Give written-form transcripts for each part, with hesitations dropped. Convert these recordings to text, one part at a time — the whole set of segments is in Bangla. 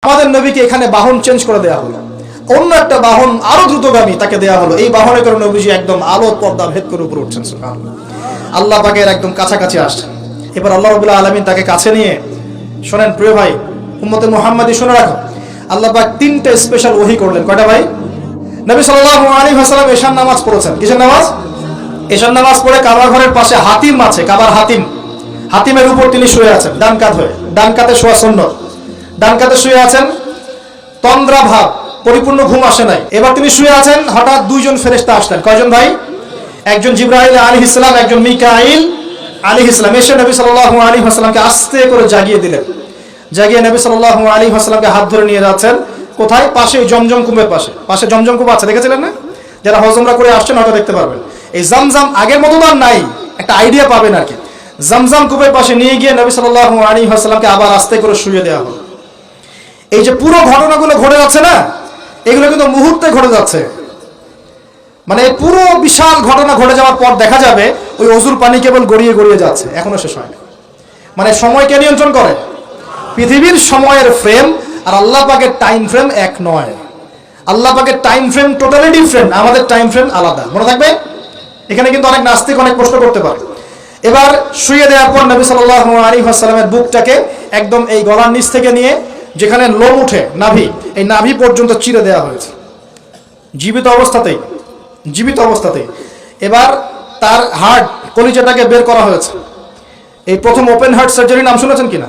আমাদের নবীকে এখানে বাহন চেঞ্জ করে দেওয়া হলো, অন্য একটা বাহন আরো দ্রুতগামী তাকে দেওয়া হলো। এই বাহনে করে নবীজি একদম আলোর পর্দা ভেদ করে উপরে উঠছেন, সুবহানাল্লাহ। আল্লাহ পাকের একদম কাছাকাছি আসছেন। এবার আল্লাহ রাব্বুল আলামিন তাকে কাছে নিয়ে, শোনেন প্রিয় ভাই উম্মতে মুহাম্মাদি, শুনে রাখো, আল্লাহ পাক তিনটে স্পেশাল ওহী করলেন। কয়টা ভাই? নবী সাল্লাল্লাহু আলাইহি ওয়াসাল্লাম এশার নামাজ পড়েছেন। কিসের নামাজ? এশার নামাজ পড়ে কাবা ঘরের পাশে হাতিম আছে, কাবার হাতিম, হাতিমের উপর তিনি শুয়ে আছেন ডান কাত হয়ে, ডান কাতে শোয়া সুন্নাত। ডান কাতে শুয়ে আছেন, তন্দ্রা ভাব, পরিপূর্ণ ঘুম আসে নাই। এবার তিনি শুয়ে আছেন, হঠাৎ দুইজন ফেরেশতা আসলেন। কয়জন ভাই? একজন জিবরাইল আলাইহিস সালাম, একজন মিকাইল আলাইহিস সালাম। এসে নবী সাল্লাল্লাহু আলাইহি ওয়াসাল্লামকে আস্তে করে জাগিয়ে দিলেন। জাগিয়ে নবী সাল্লাল্লাহু আলাইহি ওয়াসাল্লামকে হাত ধরে নিয়ে যাচ্ছেন কোথায়? পাশে জমজম কূপের পাশে। পাশে জমজম কূপ আছে, দেখেছিলেন না? যারা হজ উমরা করে আসছেন হয়তো দেখতে পারবেন। এই জমজম আগের মতো আর নাই, একটা আইডিয়া পাবেন আর কি। জমজম কূপের পাশে নিয়ে গিয়ে নবী সাল্লাল্লাহু আলাইহি ওয়াসাল্লামকে আবার আস্তে করে শুইয়ে দেওয়া হলো। এই যে পুরো ঘটনাগুলো ঘটে যাচ্ছে না, এগুলো কিন্তু মুহূর্তে ঘটে যাচ্ছে। মানে পুরো বিশাল ঘটনা ঘটে যাওয়ার পর দেখা যাবে ওই অজুর পানি কেবল গড়িয়ে গড়িয়ে যাচ্ছে, এখনো শেষ হয়নি। মানে সময়কে নিয়ন্ত্রণ করে পৃথিবীর সময়ের ফ্রেম আর আল্লাহ পাকের টাইম ফ্রেম এক নয়। আল্লাহ পাকের টাইম ফ্রেম টোটালি ডিফারেন্ট, আমাদের টাইম ফ্রেম আলাদা। মনে থাকবে? এখানে কিন্তু অনেক নাস্তিক অনেক প্রশ্ন করতে পারে। এবার শুয়ে দেওয়ার পর নবী সাল্লাল্লাহু আলাইহি ওয়াসাল্লামের বুকটাকে একদম এই গলার নিচ থেকে নিয়ে যেখানে লোম উঠে নাভি, এই নাভি পর্যন্ত চিরে দেওয়া হয়েছে জীবিত অবস্থাতেই, জীবিত অবস্থাতেই। এবার তার হার্ট, কলিজাটাকে বের করা হয়েছে। এই প্রথম ওপেন হার্ট সার্জারি নাম শুনেছেন কিনা?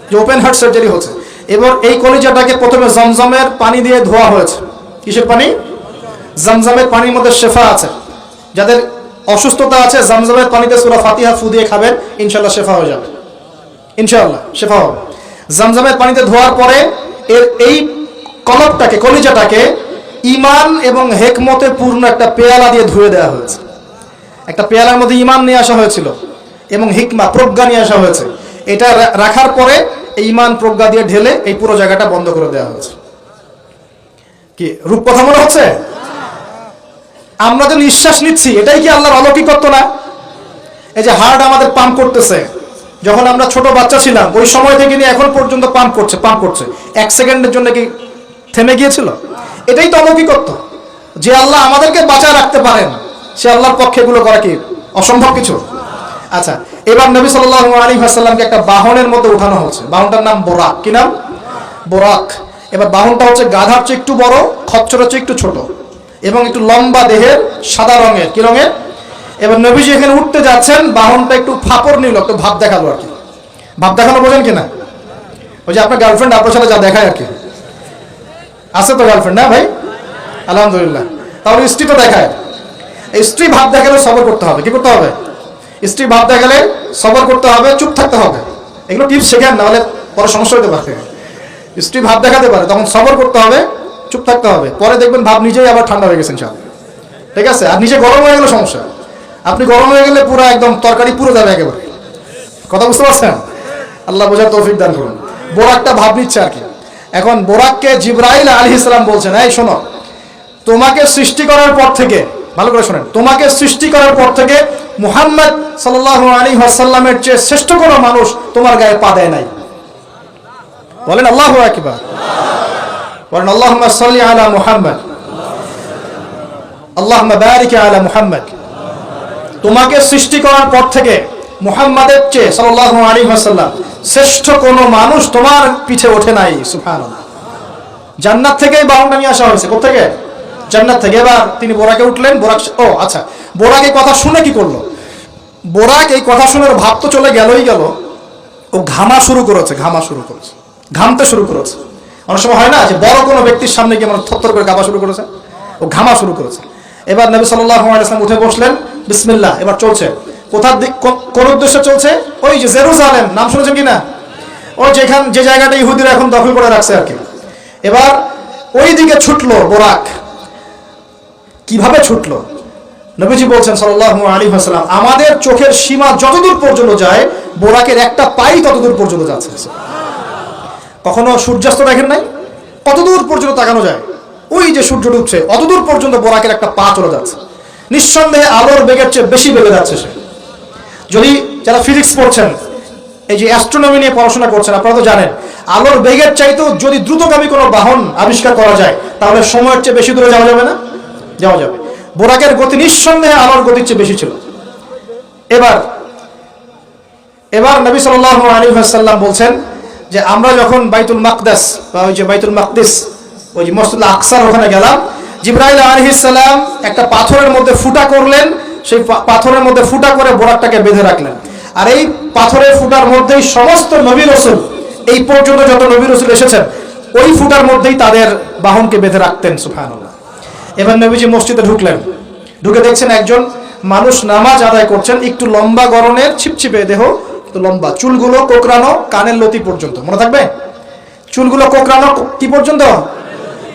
যে ওপেন হার্ট সার্জারি হচ্ছে। এবার এই কলিজাটাকে প্রথমে জমজমের পানি দিয়ে ধোয়া হয়েছে। কিসের পানি? জমজমের পানির মধ্যে শেফা আছে। যাদের অসুস্থতা আছে জমজমের পানিতে সূরা ফাতিহা ফু দিয়ে খাবেন, ইনশাআল্লাহ শেফা হয়ে যাবে, ইনশাআল্লাহ শেফা হবে। জমজমের পানিতে ধোয়ার পরে এর এই কলবটাকে, কলিজাটাকে ঈমান এবং হিকমতে পূর্ণ একটা পেয়ালা দিয়ে ধুয়ে দেওয়া হয়েছে। একটা পেয়ালার মধ্যে ঈমান নিয়ে আসা হয়েছিল এবং হিকমা, প্রজ্ঞা নিয়ে আসা হয়েছে। এটা রাখার পরে এই ঈমান প্রজ্ঞা দিয়ে ঢেলে এই পুরো জায়গাটা বন্ধ করে দেওয়া হয়েছে। কি রূপকথা মনে হচ্ছে? আমরা যে নিঃশ্বাস নিচ্ছি এটাই কি আল্লাহর অলৌকিকত্ব না? এই যে হার্ট আমাদের পাম্প করতেছে, যখন আমরা ছোট বাচ্চা ছিলাম ওই সময় থেকে নিয়ে এখন পর্যন্ত পাম্প করছে। এক সেকেন্ডের জন্য কি থেমে গিয়েছিল? এটাই তো অলৌকিকত্ব। যে আল্লাহ আমাদেরকে বাঁচায় রাখতে পারেন, সে আল্লাহর পক্ষে এগুলো করা কি অসম্ভব কিছু? আচ্ছা, এবার নবী সাল্লাল্লাহু আলাইহি ওয়াসাল্লামকে একটা বাহনের মধ্যে উঠানো হচ্ছে। বাহনটার নাম বোরাক। কি নাম? বোরাক। এবার বাহনটা হচ্ছে গাধার চেয়ে একটু বড়, খচ্চরের চেয়ে একটু ছোট এবং একটু লম্বা দেহের, সাদা রঙের। কি রঙের? এবার নবীজি এখানে উঠতে যাচ্ছেন, বাহনটা একটু ফাপড় নিল, একটু ভাব দেখালো আর কি। ভাব দেখানো বোঝেন কিনা? ওই যে আপনার গার্লফ্রেন্ড আপনার সাথে যা দেখায় আর কি। আছে তো গার্লফ্রেন্ড? না ভাই, আলহামদুলিল্লাহ। তাহলে স্ত্রী তো দেখায়। স্ত্রী ভাব দেখালে সবর করতে হবে। কি করতে হবে? স্ত্রী ভাব দেখালে সবর করতে হবে, চুপ থাকতে হবে। এগুলো টিপস শেখেন, নাহলে পরে সমস্যা হতে পারে। স্ত্রী ভাব দেখাতে পারে, তখন সবর করতে হবে, চুপ থাকতে হবে। পরে দেখবেন ভাব নিজেই আবার ঠান্ডা হয়ে গেছেন সব, ঠিক আছে? আর নিজে গরম হয়ে গেলে সমস্যা। আপনি গরম হয়ে গেলে পুরো একদম তরকারি পুরো যাবে একেবারে। কথা বুঝতে পারছেন? আল্লাহ বোঝার তৌফিক দান করুন। বোরাকটা ভাব নিচ্ছে আর কি। এখন বোরাককে জিবরাইল আলাইহিস সালাম বলছেন, এই শোনো, তোমাকে সৃষ্টি করার পর থেকে, ভালো করে শোনেন, তোমাকে সৃষ্টি করার পর থেকে মুহাম্মদ সাল্লাল্লাহু আলাইহি ওয়াসাল্লামের চেয়ে শ্রেষ্ঠ কোনো মানুষ তোমার গায়ে পা দেয় নাই। বলেন আল্লাহু আকবার। বলেন আল্লাহুম্মা সাল্লি আলা মুহাম্মদ, আল্লাহুম্মা বারিক আলা মুহাম্মদ। তোমাকে সৃষ্টি করার পর থেকে মুহাম্মাদের চেয়ে সাল্লাল্লাহু আলাইহি ওয়াসাল্লাম শ্রেষ্ঠ কোনো মানুষ তোমার পিছে ওঠে নাই। সুবহানাল্লাহ। জান্নাত থেকেই বাহনটা নিয়ে আসা হয়েছে। কোথা থেকে? জান্নাত থেকে। এবার তিনি বোরাকে উঠলেন। বোরাক, ও আচ্ছা, বোরাক এই কথা শুনে কি করলো? বোরাক এই কথা শুনে ভাব তো চলে গেলই গেল, ও ঘামা শুরু করেছে, ঘামতে শুরু করেছে। অনেক সময় হয় না যে বড় কোনো ব্যক্তির সামনে গিয়ে মানে থরথর করে কাঁপা শুরু করেছে, ও ঘামা শুরু করেছে। এবার নবী সাল্লাল্লাহু আলাইহি ওয়াসাল্লাম উঠে বসলেন, বিসমিল্লাহ। এবার চলছে। কোথার দিক, কোন উদ্দেশ্যে চলছে? ওই যে জেরুজালেম, নাম শুনেছেন কিনা? ও যেখান, যে জায়গাটা ইহুদিরা এখন দখল করে রাখছে আর কি। এবার ওই দিকে ছুটলো বোরাক। কিভাবে ছুটলো? নবীজি বলছেন সাল্লাল্লাহু আলাইহি ওয়াসাল্লাম, আমাদের চোখের সীমা যতদূর পর্যন্ত যায়, বোরাকের একটা পাই ততদূর পর্যন্ত যাচ্ছে। কখনো সূর্যাস্ত দেখেন নাই? কতদূর পর্যন্ত তাকানো যায়? ওই যে সূর্য ডুবছে অতদূর পর্যন্ত বোরাকের একটা পা চলে যাচ্ছে। নিঃসন্দেহে আলোর বেগের চেয়ে বেশি বেগে যাচ্ছে সে। যদি যারা ফিজিক্স পড়ছেন, এই যে অ্যাস্ট্রোনমি নিয়ে পড়াশোনা করছেন, আপনারা তো জানেন আলোর বেগের চাইতেও যদি দ্রুতগামী কোনো বাহন আবিষ্কার করা যায় তাহলে সময়ের চেয়ে বেশি দূরে যাওয়া যাবে না? যাওয়া যাবে। বোরাকের গতি নিঃসন্দেহে আলোর গতির চেয়ে বেশি ছিল। এবার নবী সাল্লাল্লাহু আলাইহি ওয়াসাল্লাম বলছেন যে আমরা যখন বাইতুল মাকদাস বা ওই যে বাইতুল মাকদিস ওই যে মসজিদুল আকসার ওখানে গেলাম, জিবরাইল আলাইহিস সালাম একটা পাথরের মধ্যে ফুটা করলেন, সেই পাথরের মধ্যে ফুটা করে বোরাকটাকে বেঁধে রাখলেন। আর এই পাথরের ফুটার মধ্যেই সমস্ত নবী রাসূল, এই পর্যন্ত যত নবী রাসূল এসেছেন, ওই ফুটার মধ্যেই তাদের বাহনকে বেঁধে রাখতেন। সুবহানাল্লাহ। এবার নবীজি মসজিদে ঢুকলেন, ঢুকে দেখছেন একজন মানুষ নামাজ আদায় করছেন, একটু লম্বা গরনের, ছিপছিপে দেহ, তো লম্বা, চুলগুলো কোকড়ানো কানের লতি পর্যন্ত। মনে থাকবে, চুলগুলো কোকড়ানো কি পর্যন্ত?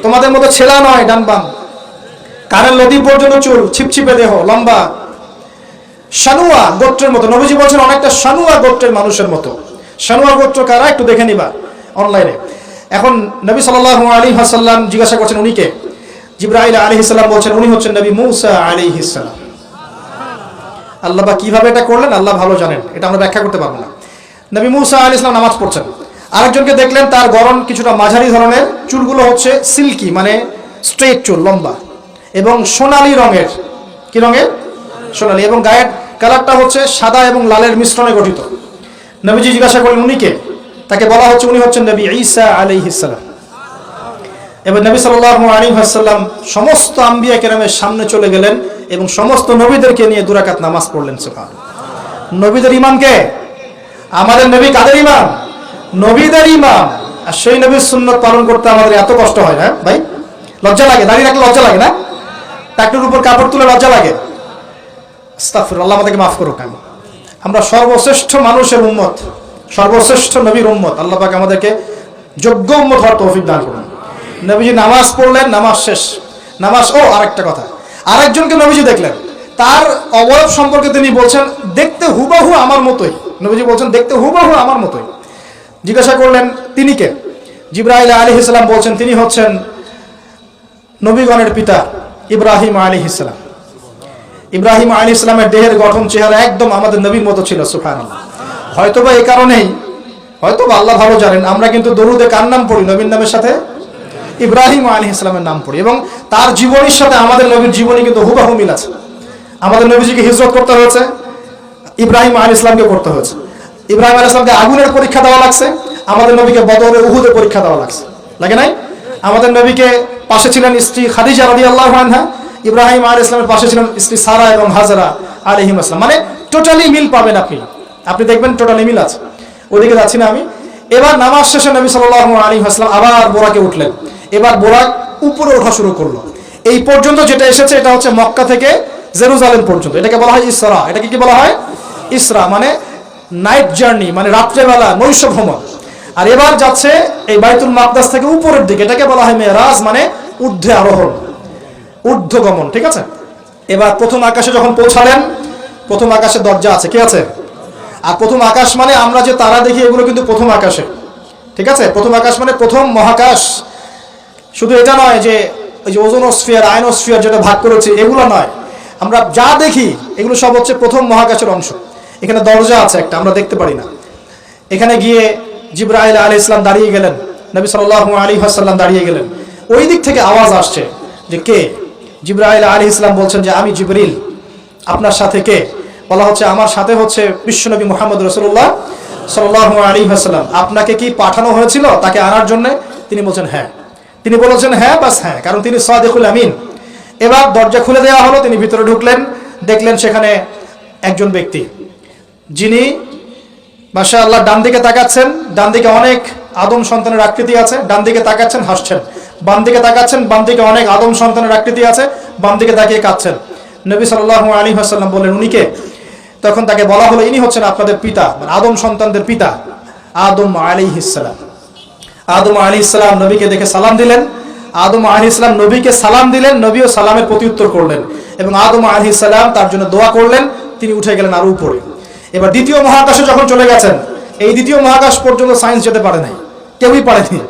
তোমাদের মতো ছেলা নয় ডান বাম, কানের লতি পর্যন্ত চুল, ছিপছিপে দেহ, লম্বা, শানুয়া গোত্রের মতো। নবীজি বলছেন অনেকটা শানুয়া গোত্রের মানুষের মতো। শানুয়া গোত্র কারা একটু দেখে নিবা অনলাইনে। এখন নবী সাল্লাল্লাহু আলাইহি ওয়াসাল্লাম জিজ্ঞাসা করছেন উনি কে? জিবরাইল আলাইহিস সালাম বলছেন উনি হচ্ছেন নবী মূসা আলাইহিস সালাম। আল্লাহ বা কিভাবে এটা করলেন আল্লাহ ভালো জানেন, এটা আমরা ব্যাখ্যা করতে পারবো না। নবী মূসা আলাইহিস সালাম নামাজ পড়ছেন, আরেকজনকে দেখলেন তার গরম কিছুটা মাঝারি ধরনের, চুলগুলো হচ্ছে সিল্কি মানে স্ট্রেট চুল, লম্বা এবং সোনালী রঙের। কি রঙের? সোনালী। এবং গায়ের কালারটা হচ্ছে সাদা এবং লালের মিশ্রণে গঠিত। নবীজি জিজ্ঞাসা করলেন উনি কে? তাকে বলা হচ্ছে উনি হচ্ছেন নবী ঈসা আলাইহিস সালাম। এবার নবী সাল্লাল্লাহু আলাইহি ওয়াসাল্লাম সমস্ত আম্বিয়া কেরামের সামনে চলে গেলেন এবং সমস্ত নবীদেরকে নিয়ে 2 রাকাত নামাজ পড়লেন। সুবহানাল্লাহ। নবীদের ইমাম কে? আমাদের নবী কাদের ইমাম? নবীদের ইমাম। আর সেই নবীর সুন্নাত পালন করতে আমাদের এত কষ্ট হয় না ভাই? লজ্জা লাগে? দাঁড়িয়ে রাখলে লজ্জা লাগে না? টাকটুর উপর কাপড় তুলে লজ্জা লাগে? আস্তাগফিরুল্লাহ, আল্লাহ আমাদেরকে মাফ করুক। আমরা সর্বশ্রেষ্ঠ মানুষের উম্মত, সর্বশ্রেষ্ঠ নবীর উম্মত। আল্লাহ পাক আমাদেরকে যোগ্য উম্মত হওয়ার তৌফিক দান করুন। নবীজি নামাজ পড়লেন, নামাজ শেষ। নামাজ, ও আরেকটা কথা, আরেকজনকে নবীজি দেখলেন, তার অবয়ব সম্পর্কে তিনি বলছেন দেখতে হুবাহু আমার মতোই। নবীজি বলছেন দেখতে হুবাহু আমার মতোই। জিজ্ঞাসা করলেন তিনি কে? জিবরাইল আলাইহিস সালাম বলছেন তিনি হচ্ছেন নবীগণের পিতা ইব্রাহিম আলাইহিস সালাম। ইব্রাহিম আলাইহিস সালামের দেহের গঠন, চেহারা একদম আমাদের নবীর মতো ছিল। সুবহানাল্লাহ। হয়তোবা এই কারণেই, হয়তোবা আল্লাহ ভালো জানেন, আমরা কিন্তু দরুদে কার নাম পড়ি? নবীর নামের সাথে ইব্রাহিম আলাইহিস সালামের নাম পড়ি, এবং তার জীবনীর সাথে আমাদের নবীর জীবনী কিন্তু হুবহু মিল আছে। আমাদের নবীজিকে হিজরত করতে হয়েছে, ইব্রাহিম আলাইহিস সালামকে করতে হয়েছে। ইব্রাহিম আলাইহিস সালামকে আগুনের পরীক্ষা দেওয়া লাগছে, আমাদের নবীকে বদরে উহুদে পরীক্ষা দেওয়া লাগছে, লাগে নাই? আমাদের নবীকে পাশে ছিলেন স্ত্রী খাদিজা রাদিয়াল্লাহু আনহা, ইব্রাহিম আলাইহিস সালামের পাশে ছিলেন স্ত্রী সারা এবং হাজরা আলাইহিম আসসালাম। মানে টোটালি মিল পাবেন আপনি দেখবেন টোটালি মিল আছে। ওদিকে যাচ্ছি না আমি। এবার নামাজ শেষে নবী সাল্লাল্লাহু আলাইহি ওয়াসাল্লাম আবার বোরাকে উঠলেন। এবার বোরাক উপরে ওঠা শুরু করলো। এই পর্যন্ত যেটা এসেছে এটা হচ্ছে মক্কা থেকে জেরুজালেম পর্যন্ত, এটাকে বলা হয় ইসরা। এটাকে কি বলা হয়? ইসরা মানে নাইট জার্নি, মানে রাত্রেবেলা নৈশ ভ্রমণ। আর এবার যাচ্ছে এই বাইতুল মাকদাস থেকে উপরের দিকে, এটাকে বলা হয় মেরাজ, মানে ঊর্ধ্বে আরোহণ, ঊর্ধ্বগমন। ঠিক আছে। এবার প্রথম আকাশে যখন পৌঁছালেন, প্রথম আকাশে দরজা আছে, কি আছে? আর প্রথম আকাশ মানে আমরা যে তারা দেখি এগুলো কিন্তু প্রথম আকাশে। ঠিক আছে। প্রথম আকাশ মানে প্রথম মহাকাশ। শুধু এটা নয় যে ওই যে ওজোনোস্ফিয়ার, আয়নোস্ফিয়ার যেটা ভাগ করেছে এগুলো নয়, আমরা যা দেখি এগুলো সব হচ্ছে প্রথম মহাকাশের অংশ। এখানে দরজা আছে একটা, আমরা দেখতে পারি না। এখানে গিয়ে জিবরাইল আলাইহিস সালাম দাঁড়িয়ে গেলেন, নবী সাল্লাল্লাহু আলাইহি ওয়াসাল্লাম দাঁড়িয়ে গেলেন। ওই দিক থেকে আওয়াজ আসছে যে কে? জিবরাইল আলাইহিস সালাম বলছেন যে আমি জিবরিল। আপনার সাথে কে? বলা হচ্ছে আমার সাথে হচ্ছে বিশ্বনবী মুহাম্মদ রাসূলুল্লাহ সাল্লাল্লাহু আলাইহি ওয়াসাল্লাম। আপনাকে কি পাঠানো হয়েছিল তাকে আনার জন্য? তিনি বলছেন হ্যাঁ। তিনি বলেছেন হ্যাঁ, বাস হ্যাঁ, কারণ তিনি সাদিকুল আমিন। এবার দরজা খুলে দেওয়া হলো, তিনি ভিতরে ঢুকলেন, দেখলেন সেখানে একজন ব্যক্তি যিনি মাশাআল্লাহ ডান দিকে তাকাচ্ছেন, ডান দিকে অনেক আদম সন্তানের আকৃতি আছে, ডান দিকে তাকাচ্ছেন হাসছেন, বাম দিকে তাকাচ্ছেন, বাম দিকে অনেক আদম সন্তানের আকৃতি আছে, বাম দিকে তাকিয়ে কাঁদছেন। নবী সাল্লাল্লাহু আলাইহি ওয়াসাল্লাম বললেন উনি কে? তখন তাকে বলা হলো ইনি হচ্ছেন আপনাদের পিতা, মানে আদম সন্তানদের পিতা আদম আলাইহিস সালাম। আদম আলাইহিস সালাম নবীকে দেখে সালাম দিলেন। আদম আলাইহিস সালাম নবীকে সালাম দিলেন, নবীও সালামের প্রত্যুত্তর করলেন এবং আদম আলাইহিস সালাম তার জন্য দোয়া করলেন। তিনি উঠে গেলেন আরো উপরে। এবার দ্বিতীয় মহাকাশে যখন চলে গেছেন, এই দ্বিতীয় মহাকাশ পর্যন্ত সায়েন্স যেতে পারে নাই, কেউই পারেনি,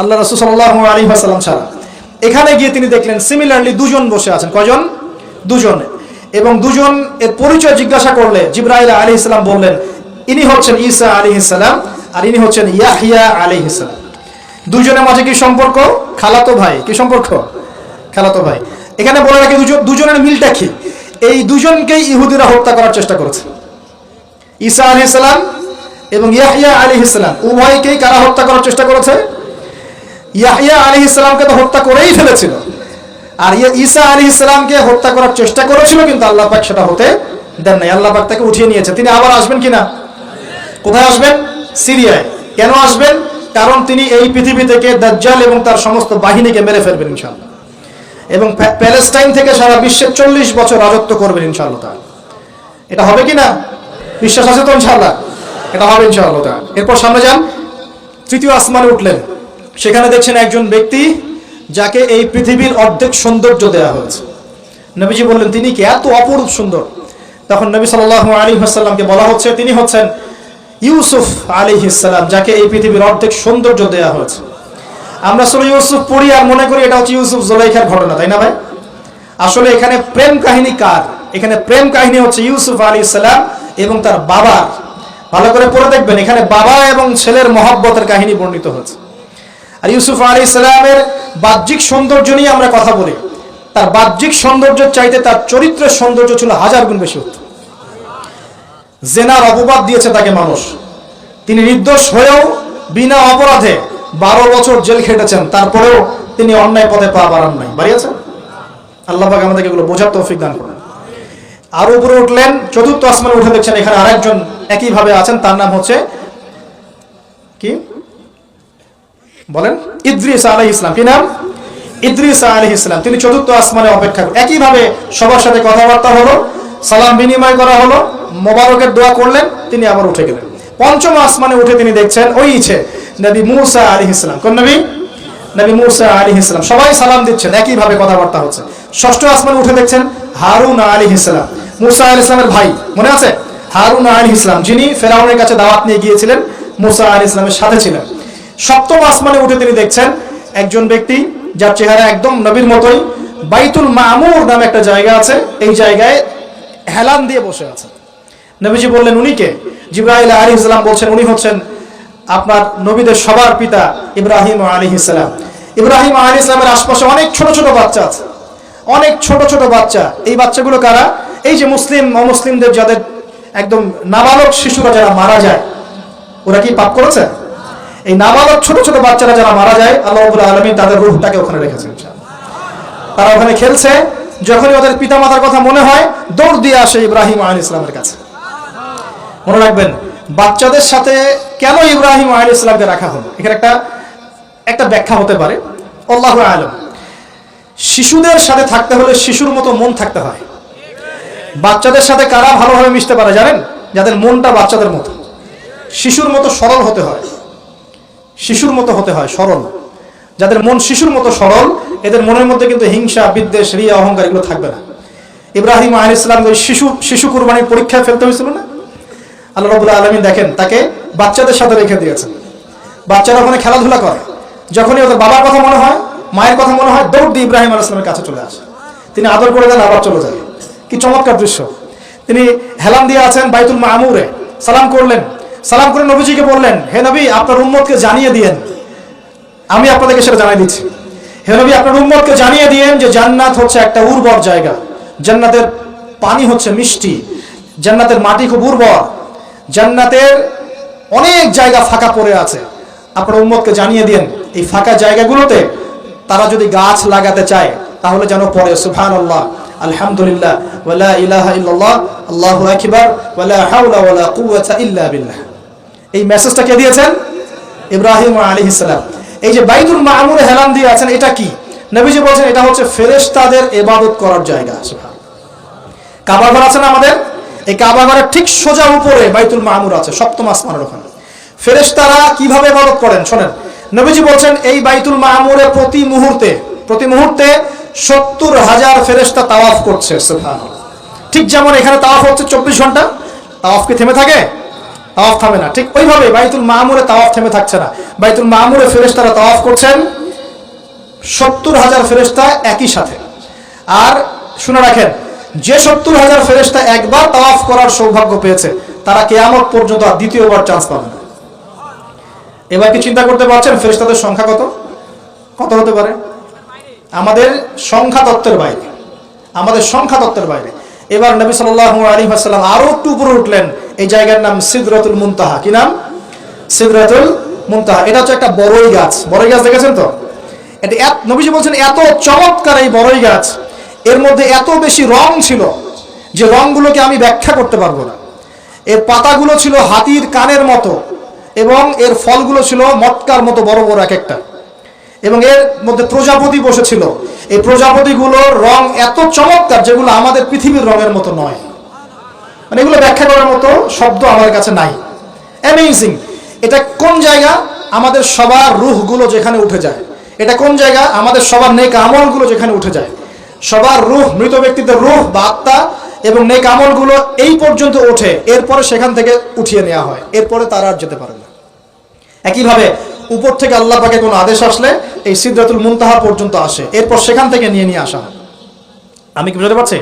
আল্লাহ রাসূল সাল্লাল্লাহু আলাইহি ওয়াসাল্লাম ছাড়া। এখানে গিয়ে তিনি দেখলেন সিমিলারলি দুজন বসে আছেন। কয়জন? দুজন। এবং দুজন এর পরিচয় জিজ্ঞাসা করলে জিবরাইল আলাইহিস সালাম বললেন ইনি হচ্ছেন ঈসা আলাইহিস সালাম আর ইনি হচ্ছেন ইয়াহইয়া আলাইহিস সালাম। দুজনের মাঝে কি সম্পর্ক? খালাতো ভাই। কি সম্পর্ক? খালাতো ভাই। এখানে বলে রাখি দুজনের মিলটা কি? এই দুজনকেই ইহুদিরা হত্যা করার চেষ্টা করেছে। ঈসা আলাইহিস সালাম এবং ইয়াহইয়া আলাইহিস সালাম উভয়কেই কারা হত্যা করার চেষ্টা করেছে? ইয়াহইয়া আলাইহিস সালামকে তো হত্যা করেই ফেলেছিল, আর ঈসা আলাইহিস সালামকে হত্যা করার চেষ্টা করেছিল, কিন্তু আল্লাহ পাক সেটা হতে দেন নাই। আল্লাহ পাক তাকে উঠিয়ে নিয়েছে। তিনি আবার আসবেন কিনা? কোথায় আসবেন? সিরিয়ায়। কেন আসবেন? কারণ তিনি এই পৃথিবী থেকে দাজ্জাল এবং তার সমস্ত বাহিনীকে মেরে ফেলবেন ইনশাআল্লাহ, এবং প্যালেস্টাইন থেকে সারা বিশ্বে 40 বছর রাজত্ব করবেন ইনশাআল্লাহ তাআলা। এটা হবে কিনা? বিশ্বাস আছে তো ইনশাআল্লাহ? এটা হবে ইনশাআল্লাহ তাআলা। এরপর সামনে যান, তৃতীয় আসমানে উঠলেন। সেখানে দেখছেন একজন ব্যক্তি যাকে এই পৃথিবীর অর্ধেক সৌন্দর্য দেওয়া হয়েছে। নবীজি বললেন, তিনি কি এত অপরূপ সুন্দর? তখন নবী সাল্লাল্লাহু আলাইহি ওয়াসাল্লামকে বলা হচ্ছে, তিনি হচ্ছেন ইউসুফ আলাইহিস সালাম, যাকে এই পৃথিবীর অর্ধেক সৌন্দর্য দেওয়া হয়েছে। আমরা সূরা ইউসুফ পড়ি আর মনে করি এটা হচ্ছে ইউসুফ জুলাইখার ঘটনা, তাই না ভাই? আসলে এখানে প্রেম কাহিনী কার? এখানে প্রেম কাহিনী হচ্ছে ইউসুফ আলাইহিস সালাম এবং তার বাবার। ভালো করে পড়ে দেখবেন, এখানে বাবা এবং ছেলের মহব্বতের কাহিনী বর্ণিত হয়েছে। আর ইউসুফ আলাইহিস সালামের বাহ্যিক সৌন্দর্য নিয়ে আমরা কথা বলি, তার বাহ্যিক সৌন্দর্যের চাইতে তার চরিত্রের সৌন্দর্য ছিল 1000 গুণ বেশি উত্তম। জেনার অপবাদ দিয়েছে তাকে মানুষ, তিনি নির্দোষ হয়েও বিনা অপরাধে 12 বছর জেল খেটেছেন, তারপরেও তিনি অন্যায় পথে পা বাড়ান নাই, বাড়িয়েছেন। আল্লাহ পাক আমাদেরকে এগুলো বোঝার তৌফিক দান করেন। আর উপরে উঠলেন, চতুর্থ আসমানে উঠে দেখছেন এখানে আরেকজন একইভাবে আছেন, তার নাম হচ্ছে কি বলেন? ইদ্রিস আলাইহিস সালাম। কি নাম? ইদ্রিস আলাইহিস সালাম। তিনি চতুর্থ আসমানে অপেক্ষা করেন। একইভাবে সবার সাথে কথাবার্তা হলো, সালাম বিনিময় করা হলো, মোবারকের দোয়া করলেন, তিনি আবার উঠে গেলেন। পঞ্চম আসমানে উঠে তিনি দেখছেন ওই নবী মুসা আলাইহিস সালাম। কোন নবী? নবী মুসা আলাইহিস সালাম। সবাই সালাম দিচ্ছেন, একইভাবে কথাবার্তা হচ্ছে। ষষ্ঠ আসমানে উঠে দেখছেন হারুন আলাইহিস সালাম, মুসা আলাইহিস সালামের ভাই, মনে আছে? হারুন আলাইহিস সালাম, যিনি ফেরাউনের কাছে দাওয়াত নিয়ে গিয়েছিলেন, মুসা আলাইহিস সালামের সাথে ছিলেন। সপ্তম আসমানে উঠে তিনি দেখছেন একজন ব্যক্তি যার চেহারা একদম নবীর মতোই, বাইতুল মামুর নামে একটা জায়গা আছে, এই জায়গায় হেলান দিয়ে বসে আছে। নবীজি বললেন, উনি কে? জিবরাইল আলাইহিস সালাম বলছেন, উনি হচ্ছেন আপনার নবীদের সবার পিতা ইব্রাহিম আলাইহিস সালাম। ইব্রাহিম আলাইহিস সালামের আশপাশে অনেক ছোট ছোট বাচ্চা আছে, অনেক ছোট ছোট বাচ্চা। এই বাচ্চাগুলো কারা? এই যে মুসলিম অমুসলিমদের যাদের একদম নাবালক শিশুরা যারা মারা যায়, ওরা কি পাপ করেছে? এই নাবালক ছোট ছোট বাচ্চারা যারা মারা যায়, আল্লাহ রাব্বুল আলামিন তাদের রূহটাকে ওখানে রেখেছেন। তারা ওখানে খেলছে, যখনই ওদের পিতামাতার কথা মনে হয় দৌড় দিয়ে আসে ইব্রাহিম আলাইহিস সালামের কাছে। মনে রাখবেন, বাচ্চাদের সাথে কেন ইব্রাহিম আলাইহিস সালামকে রাখা হলো, এখানে একটা ব্যাখ্যা হতে পারে, আল্লাহু আ'লাম। শিশুদের সাথে থাকতে হলে শিশুর মতো মন থাকতে হয়। বাচ্চাদের সাথে কারা ভালোভাবে মিশতে পারে জানেন? যাদের মনটা বাচ্চাদের মতো, শিশুর মতো সরল হতে হয়, শিশুর মতো হতে হয়, সরল। যাদের মন শিশুর মতো সরল, এদের মনের মধ্যে কিন্তু হিংসা, বিদ্বেষ, রিয়া, অহংকার এগুলো থাকবে না। ইব্রাহিম আলাইহিস সালাম ওই শিশু কুরবানির পরীক্ষায় ফেলতে হয়েছিল না? আল্লাহ রাব্বুল আলামিন দেখেন তাকে বাচ্চাদের সাথে রেখে দিয়েছেন। বাচ্চারা ওখানে খেলাধুলা করে, যখনই ওদের বাবার কথা মনে হয়, মায়ের কথা মনে হয়, দৌড় দিয়ে ইব্রাহিম আলাইহিস সালামের কাছে চলে আসে। তিনি আদর করে দেন, আবার চলে যায়। কি চমৎকার দৃশ্য! তিনি হেলান দিয়ে আছেন বাইতুল মামুরে, সালাম করলেন, সালাম করে নবীজিকে বললেন, হে নবী, আপনার উম্মতকে জানিয়ে দিয়েন, আমি আপনাদেরকে সেটা জানিয়ে দিচ্ছি। হে নবী, আপনার উম্মতকে জানিয়ে দিয়েন যে জান্নাত হচ্ছে একটা উর্বর জায়গা, জান্নাতের পানি হচ্ছে মিষ্টি, জান্নাতের মাটি খুব উর্বর, জান্নাতের অনেক জায়গা ফাঁকা পড়ে আছে। আপনার উম্মতকে জানিয়ে দিয়েন এই ফাঁকা জায়গাগুলোতে তারা যদি গাছ লাগাতে চায় তাহলে যেন পড়ে সুবহানাল্লাহ, আলহামদুলিল্লাহ, ওয়ালা ইলাহা ইল্লাল্লাহ, আল্লাহু আকবার, ওয়ালা হাওলা ওয়ালা কুওয়াতা ইল্লা বিল্লাহ। এই মেসেজটা কে দিয়েছেন? ইব্রাহিম আলাইহিস সালাম। এই যে বাইতুল মামুরে হেলান দিয়ে আছেন, এটা কি? নবীজি বলেন এটা হচ্ছে ফেরেশতাদের ইবাদত করার জায়গা। সুবহানাল্লাহ। কাবা ঘর আছে না আমাদের, এই কাবা ঘরের ঠিক সোজা উপরে বাইতুল মামুর আছে, সপ্তম আসমানের ওখানে। ফেরেশতারা কিভাবে ইবাদত করেন শোনেন। নবীজি বলেন এই বাইতুল মামুরে প্রতি মুহূর্তে 70,000 ফেরেশতা তাওয়াফ করছে। সুবহানাল্লাহ। ঠিক যেমন এখানে তাওয়াফ হচ্ছে 24 ঘন্টা, তাওয়াফ কি থেমে থাকে? তাওয়াফ থামে না। ঠিক ওইভাবে বাইতুল মামুরে তাওয়াফ থেমে থাকছে না। বাইতুল মামুরে ফেরেশতারা তাওয়াফ করছেন 70,000 ফেরেশতা একই সাথে। আর শুনে রাখেন, যে 70,000 ফেরেশতা একবার তাওয়াফ করার সৌভাগ্য পেয়েছে তারা কিয়ামত পর্যন্ত আর দ্বিতীয়বার চান্স পাবে না। এবার কি চিন্তা করতে পারছেন ফেরেশতাদের সংখ্যা কত কত হতে পারে? আমাদের সংখ্যা তত্ত্বের বাইরে, আমাদের সংখ্যা তত্ত্বের বাইরে। এবার নবী সাল্লাল্লাহু আলাইহি ওয়াসাল্লাম আরো একটু উপরে উঠলেন। এই জায়গার নাম সিদরাতুল মুনতাহা। কি নাম? সিদরাতুল মুনতাহা। এটা হচ্ছে একটা বড়ই গাছ। বড়ই গাছ দেখেছেন তো? এটা নবীজি বলছেন এত চমৎকার এই বড়ই গাছ, এর মধ্যে এত বেশি রং ছিল যে রংগুলোকে আমি ব্যাখ্যা করতে পারবো না। এর পাতাগুলো ছিল হাতির কানের মতো এবং এর ফলগুলো ছিল মটকার মতো বড় বড় এক একটা, এবং এর মধ্যে প্রজাপতি বসেছিল। এই প্রজাপতিগুলোর রং এত চমৎকার যেগুলো আমাদের পৃথিবীর রঙের মতো নয়। মানে এগুলো ব্যাখ্যা করার মতো শব্দ আমার কাছে নাই। অ্যামেজিং। এটা কোন জায়গা? আমাদের সবার রূহগুলো যেখানে উঠে যায়। এটা কোন জায়গা? আমাদের সবার নেক আমলগুলো যেখানে উঠে যায়। সবার রূহ, মৃত ব্যক্তিদের রূহ বা আত্মা এবং নেক আমলগুলো এই পর্যন্ত ওঠে, এরপরে সেখান থেকে উঠিয়ে নেওয়া হয়, এরপরে তারা আর যেতে পারে না। একইভাবে উপর থেকে আল্লাহ পাকের কোনো আদেশ আসলে এই সিদরাতুল মুনতাহা পর্যন্ত আসে, এরপর সেখান থেকে নিয়ে আসা হয়। আমি কি বুঝতে পারছি?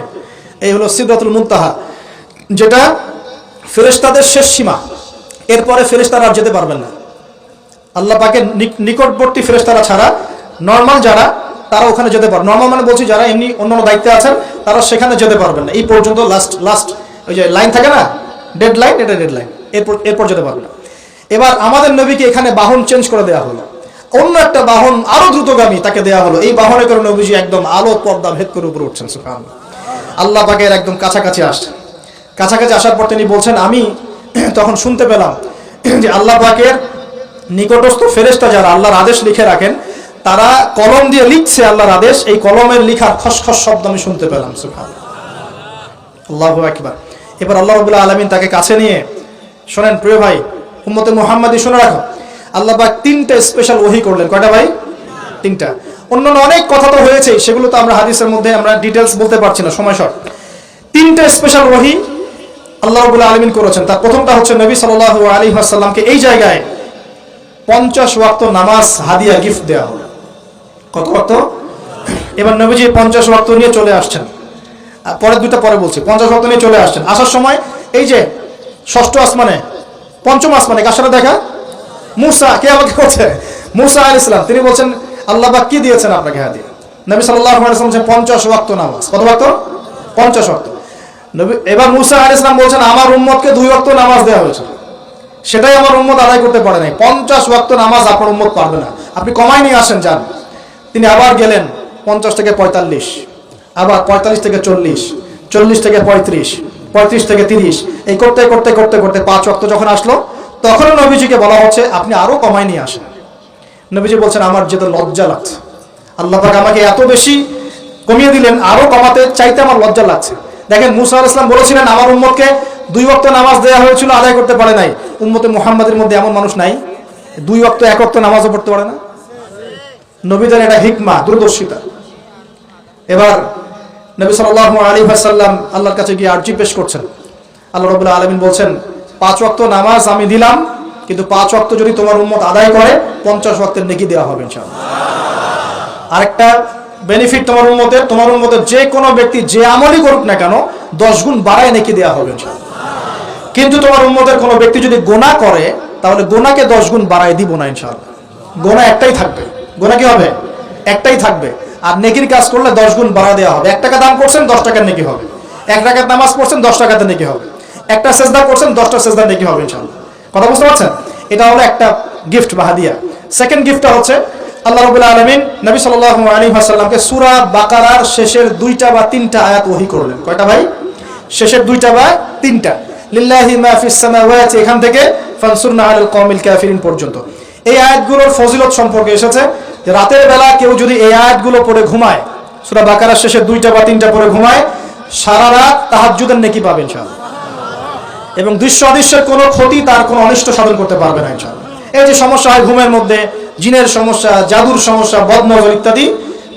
এই হলো সিদরাতুল মুনতাহা, যেটা ফেরেশতাদের শেষ সীমা। এরপরে ফেরেশতারা আর যেতে পারবেন না। আল্লাহ পাকের নিকটবর্তী ফেরেশতারা ছাড়া নর্মাল যারা, তারা ওখানে যেতে পারবে। নর্মাল মানে বলছি যারা এমনি অন্যান্য দায়িত্বে আছেন, তারা সেখানে যেতে পারবেন না। এই পর্যন্ত লাস্ট ওই যে লাইন থাকে না, ডেড লাইন, এটা ডেড লাইন, এরপর যেতে পারবে না। এবার আমাদের নবীকে এখানে বাহন চেঞ্জ করে দেওয়া হলো, অন্য একটা বাহন আরো দ্রুতগামী তাকে দেওয়া হলো। এই বাহনের কারণে নবীজি একদম আলো পর্দা ভেদ করে উপরে উঠছেন। সুবহানাল্লাহ। আল্লাহ পাকের একদম কাছাকাছি আসছেন। কাছাকাছি আসার পর তিনি বলছেন, আমি তখন শুনতে পেলাম যে আল্লাহ পাকের নিকটস্থ ফেরেশতা যারা আল্লাহর আদেশ লিখে রাখেন, তারা কলম দিয়ে লিখছে আল্লাহর আদেশ। এই কলমের লিখার খসখস শব্দ আমি শুনতে পেলাম। সুবহানাল্লাহ, আল্লাহু আকবার। এবার আল্লাহ রাব্বুল আলামিন তাকে কাছে নিয়ে, শোনেন প্রিয় ভাই, উম্মতে মুহাম্মাদি শুনে রাখো, আল্লাহ পাক 3টা স্পেশাল ওহী করলেন। কয়টা ভাই? 3টা। অন্যান্য অনেক কথা তো হয়েছে, সেগুলো তো আমরা হাদিসের মধ্যে আমরা ডিটেইলস বলতে পারছি না, সময় শর্ট। 3টা স্পেশাল ওহী আল্লাহ রাব্বুল আলামিন করেছেন। তার প্রথমটা হচ্ছে নবী সাল্লাল্লাহু আলাইহি ওয়াসাল্লামকে এই জায়গায় 50 ওয়াক্ত নামাজ হাদিয়া গিফট দেওয়া হলো। কত ওয়াক্ত? এবার নবীজি 50 ওয়াক্ত নিয়ে চলে আসছেন। পরের দুটো পরে বলছি। 50 ওয়াক্ত নিয়ে চলে আসছেন। আসার সময় এই যে ষষ্ঠ আসমানে, পঞ্চম আসমানে কার সাথে দেখা? মুসা। কে আমাকে করছে? মুসা আলাইহিস সালাম। তিনি বলছেন, আল্লাহ পাক কি দিয়েছেন আপনাকে হাদিয়া? নবী সাল্লাল্লাহু আলাইহি ওয়াসাল্লাম বলেন 50 ওয়াক্ত নামাজ। কত ওয়াক্ত? 50 ওয়াক্ত। নবী এবার মুসা আলাইহিস সালাম বলছেন, আমার উম্মতকে 2 ওয়াক্ত নামাজ দেওয়া হয়েছে, সেটাই আমার উম্মত আদায় করতে পারে নাই। 50 ওয়াক্ত নামাজ আপনার উম্মত পারবে না, আপনি কমাই নিয়ে আসেন, যান। তিনি আবার গেলেন 50 থেকে 45, আবার 45 থেকে 40, 40 থেকে 35, 35 থেকে 30, এই করতে করতে করতে করতে 5 ওয়াক্ত যখন আসলো, তখন নবীজিকে বলা হচ্ছে আপনি আরো কমাই নিয়ে আসেন। নবীজি বলছেন, আমার যেতে লজ্জা লাগছে, আল্লাহ পাক আমাকে এত বেশি কমিয়ে দিলেন, আরো কমাতে চাইতে আমার লজ্জা লাগছে। দেখেন, মুসা আলাইহিস সালাম বলেছিলেন আমার উম্মতকে 2 ওয়াক্ত নামাজ দেওয়া হয়েছিল, আদায় করতে পারে নাই। উম্মতে মুহাম্মাদের মধ্যে এমন মানুষ নাই 2 ওয়াক্ত 1 ওয়াক্ত নামাজও পড়তে পারে না। নবীদের এটা হিকমা, দূরদর্শিতা। এবার নবী সাল্লাল্লাহু আলাইহি ওয়াসাল্লাম আল্লাহর কাছে গিয়ে আরজি পেশ করছেন। আল্লাহ রাব্বুল আলামিন বলছেন, 5 ওয়াক্ত নামাজ আমি দিলাম, কিন্তু 5 ওয়াক্ত যদি তোমার উম্মত আদায় করে 50 ওয়াক্তের নেকি দেওয়া হবে ইনশাআল্লাহ। আরেকটা বেনিফিট তোমার উম্মতের যে কোনো ব্যক্তি যে আমলই করুক না কেন 10 গুণ বাড়ায় নেকি দেওয়া হবে ইনশাআল্লাহ। কিন্তু তোমার উম্মতের কোনো ব্যক্তি যদি গুনাহ করে, তাহলে গুনাহকে 10 গুণ বাড়ায় দিব না ইনশাআল্লাহ। গুনাহ একটাই থাকবে। গুনাহ কি হবে? একটাই থাকবে। আর নেকির কাজ করলে 10 গুণ বাড়া দেওয়া হবে। 1 টাকা দান করছেন 10 টাকার নেকি হবে। 1 রাকাত নামাজ পড়ছেন 10 টাকাতে নেকি হবে। একটা সেজদা করছেন 10টা সেজদা নেকি হবে ইনশাআল্লাহ। কথা বুঝতে পারছেন? এটা হলো একটা গিফট বা হাদিয়া। সেকেন্ড গিফটটা হচ্ছে আল্লাহ রাব্বুল আলামিন নবী সাল্লাল্লাহু আলাইহি ওয়াসাল্লামকে সূরা বাকারার শেষের 2টা বা 3টা আয়াত ওহী করলেন। কয়টা ভাই? শেষের 2টা বা 3টা। লিল্লাহি মা ফিস সামাওয়াতি, এখান থেকে ফানসুরনা আলাল কওমিল কাফিরিন পর্যন্ত। এই আয়াতগুলোর ফজিলত সম্পর্কে এসেছে যে রাতের বেলা কেউ যদি এই আয়াতগুলো পড়ে ঘুমায়, সূরা বাকারার শেষের 2টা বা 3টা পড়ে ঘুমায়, সারা রাত তাহাজ্জুদের নেকি পাবে ইনশাআল্লাহ। এবং দৃশ্য অদৃশ্যের কোনো ক্ষতি, তার কোনো অনিষ্ট সাধন করতে পারবে না ইনশাআল্লাহ। এই যে সমস্যা হয় ঘুমের মধ্যে, জিনের সমস্যা, জাদুর সমস্যা, বদনজর ইত্যাদি,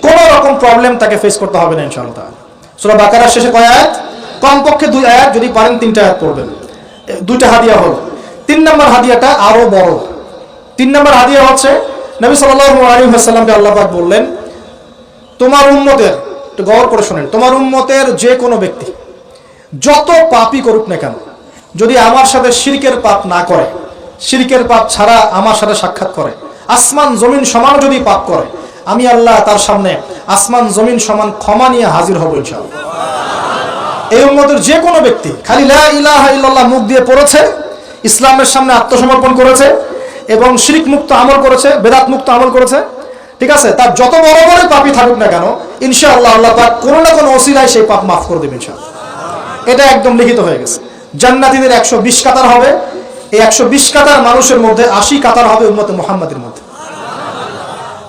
কোনো রকম প্রবলেম তাকে ফেস করতে হবে না ইনশাআল্লাহ। সূরা বাকারার শেষে কয় আয়াত? কমপক্ষে 2 আয়াত, যদি পারেন 3টা আয়াত পড়বেন। 2টা হাদিয়া হলো। 3 নম্বর হাদিয়াটা আরো বড়। 3 নম্বর হাদিয়া হচ্ছে নবী সাল্লাল্লাহু আলাইহি ওয়াসাল্লামকে আল্লাহ পাক বললেন, তোমার উম্মতের, একটু গৌর করে শুনেন, তোমার উম্মতের যে কোনো ব্যক্তি যত পাপই করুক না কেন, যদি আমার সাথে শিরকের পাপ না করে, শিরকের পাপ ছাড়া আমার সাথে সাক্ষাৎ করে, আসমান জমিন সমান যদি পাপ করে, আমি আল্লাহ তার সামনে আসমান জমিন সমান ক্ষমা নিয়ে হাজির হব ইনশাআল্লাহ। এই উম্মতের যে কোনো ব্যক্তি খালি লা ইলাহা ইল্লাল্লাহ মুখ দিয়ে পড়েছে, ইসলামের সামনে আত্মসমর্পণ করেছে এবং শিরক মুক্ত আমল করেছে, বেদাত মুক্ত আমল করেছে, ঠিক আছে, তার যত বড় বড় পাপই থাকুক না কেন ইনশাআল্লাহ আল্লাহ পাক কোনো না কোনো ওসিলায় সেই পাপ মাফ করে দেবেন ইনশাআল্লাহ। এটা একদম লিখিত হয়ে গেছে। জান্নাতীদের 120 কাতার হবে, এই 120 কাতার মানুষের মধ্যে 80 কাতার হবে উম্মতে মুহাম্মাদের মধ্যে।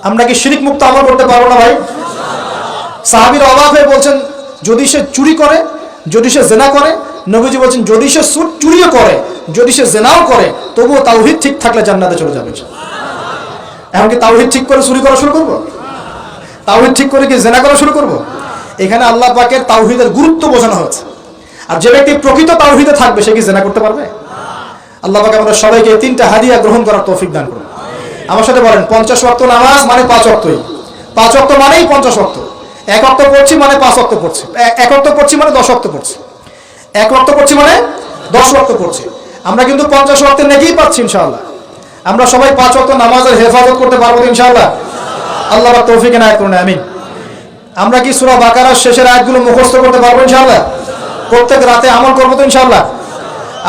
আমরা কি শিরক মুক্ত আমল করতে পারবো না ভাই? সাহাবীরা অবাক হয়ে বলছেন, যদি সে চুরি করে, যদি সে জেনা করে, নবীজি বলছেন যদি সে চুরিও করে, যদি সে জেনাও করে, তবুও তাওহীদ ঠিক থাকলে জান্নাতে চলে যাবে। এখন কি তাওহীদ ঠিক করে চুরি করা শুরু করব? তাওহীদ ঠিক করে কি জেনা করা শুরু করব? এখানে আল্লাহ পাকের তাওহীদের গুরুত্ব বোঝানো হয়েছে। আর যে ব্যক্তি প্রকৃত তাওহীদে থাকবে সে কি জেনা করতে পারবে? আল্লাহ পাক আমাদের সবাইকে 3টা হাদিয়া গ্রহণ করার তৌফিক দান করুন। আমার সাথে বলেন, 50 ওয়াক্ত নামাজ মানে 5 ওয়াক্তই। 5 ওয়াক্ত মানেই 50 ওয়াক্ত। 1 ওয়াক্ত পড়ছি মানে 5 ওয়াক্ত পড়ছি। 1 ওয়াক্ত পড়ছি মানে 10 ওয়াক্ত পড়ছি। 1 ওয়াক্ত পড়ছি মানে 10 ওয়াক্ত পড়ছি। আমরা কিন্তু 50 ওয়াক্তের নেকিই পাচ্ছি ইনশাআল্লাহ। আমরা সবাই 5 ওয়াক্ত নামাজের হেফাজত করতে পারবো ইনশাআল্লাহ। আল্লাহ পাক তৌফিক এনায়েত করুন, আমিন। আমরা কি সূরা বাকারার শেষের আয়াতগুলো মুখস্থ করতে পারবো ইনশাআল্লাহ? প্রত্যেক রাতে আমল করবো তো ইনশাআল্লাহ।